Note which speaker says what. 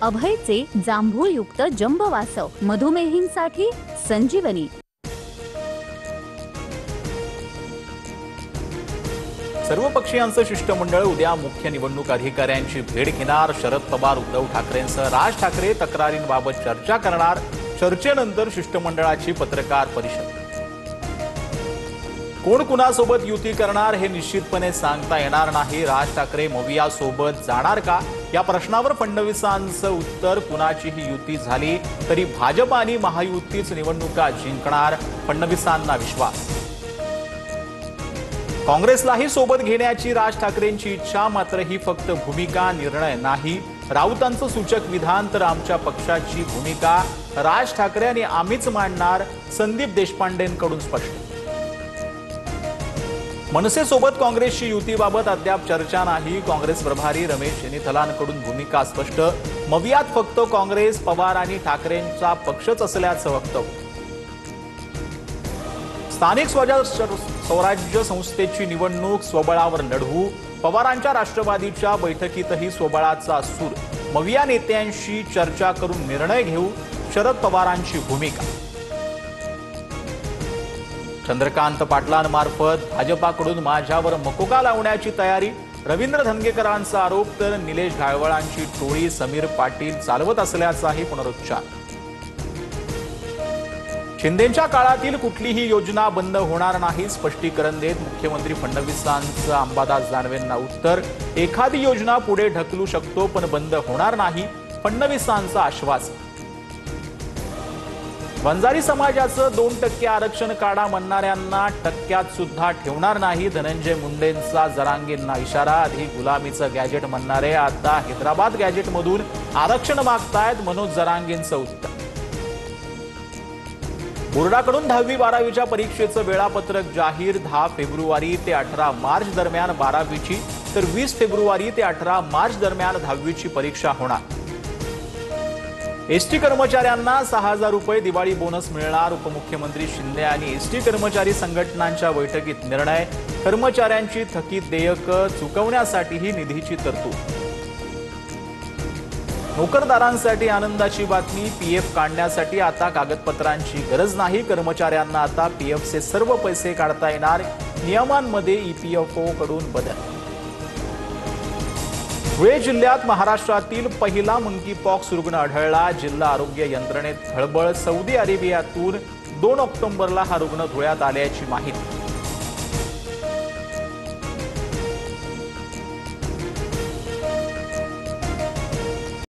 Speaker 1: अभयचे जांभूळयुक्त जंबवासव मधुमेहींसाठी संजीवनी।
Speaker 2: सर्व पक्षीयांचं शिष्टमंडळ उद्या मुख्य निवडणूक अधिकाऱ्यांची भेट घेणार। शरद पवार, उद्धव ठाकरेंसह राज ठाकरे तक्रारींबाबत चर्चा करणार। चर्चेनंतर शिष्टमंडळाची पत्रकार परिषद। कोण कुणासोबत युती करणार हे निश्चितपणे सांगता येणार नाही। राज ठाकरे मविया सोबत जाणार का या प्रश्नावर फडणवीसांचं उत्तर, कुणाचीही युती झाली तरी भाजप आणि महायुतीच निवडणुका जिंकणार, फडणवीसांना विश्वास। काँग्रेसलाही सोबत घेण्याची राज ठाकरेंची इच्छा, मात्र ही फक्त भूमिका, निर्णय नाही। राऊतांचं सूचक विधान तर आमच्या पक्षाची भूमिका राज ठाकरे आणि आम्हीच मांडणार, संदीप देशपांडेंकडून स्पष्ट। मनसेसोबत काँग्रेसची युतीबाबत अद्याप चर्चा नाही। काँग्रेस प्रभारी रमेश चेन्नीथलांकडून भूमिका स्पष्ट, मवियात फक्त काँग्रेस, पवार आणि ठाकरेंचा पक्षच असल्याचं वक्तव्य। स्थानिक स्वराज्य संस्थेची निवडणूक स्वबळावर लढवू, पवारांच्या राष्ट्रवादीच्या बैठकीतही स्वबळाचा सूर। मविया नेत्यांशी चर्चा करून निर्णय घेऊ, शरद पवारांची भूमिका। चंद्रकांत पाटलांमार्फत भाजपाकडून माझ्यावर मकोका लावण्याची तयारी, रवींद्र धनगेकरांचा आरोप, तर निलेश ढाळवळांची टोळी समीर पाटील चालवत असल्याचाही पुनरुच्चार। शिंदेंच्या काळातील कुठलीही योजना बंद होणार नाही, स्पष्टीकरण देत मुख्यमंत्री फडणवीसांचं अंबादास दानवेंना उत्तर। एखादी योजना पुढे ढकलू शकतो पण बंद होणार नाही, फडणवीसांचं आश्वासन। वंजारी समाजाचं 2% आरक्षण काढा म्हणणाऱ्यांना टक्क्यात सुद्धा ठेवणार नाही, धनंजय मुंडेंचा जरांगेंना इशारा। आधी गुलामीचं गॅजेट म्हणणारे आता हैदराबाद गॅजेटमधून आरक्षण मागतायत, मनोज जरांगेंचं उत्तर। बोर्डाकडून 10वी-12वीच्या परीक्षेचं वेळापत्रक जाहीर, 10 फेब्रुवारी ते 18 मार्च दरम्यान 12वीची, तर 20 फेब्रुवारी ते 18 मार्च दरम्यान 10वीची परीक्षा होणार। एसटी कर्मचाऱ्यांना 6,000 रुपये दिवाळी बोनस मिळणार, उपमुख्यमंत्री शिंदे आणि एसटी कर्मचारी संघटनांच्या बैठकीत निर्णय। कर्मचाऱ्यांची थकीत देयकं चुकवण्यासाठीही निधीची तरतूद। नोकरदारांसाठी आनंदाची बातमी, पीएफ काढण्यासाठी आता कागदपत्रांची गरज नाही, कर्मचाऱ्यांना आता पीएफचे सर्व पैसे काढता येणार, नियमांमध्ये ईपीएफओ कडून बदल। धुळे जिल्ह्यात महाराष्ट्रातील पहिला मंकीपॉक्स रुग्ण आढळला, जिल्हा आरोग्य यंत्रणेत खळबळ। सौदी अरेबियातून 2 ऑक्टोबरला हा रुग्ण धुळ्यात आल्याची माहिती।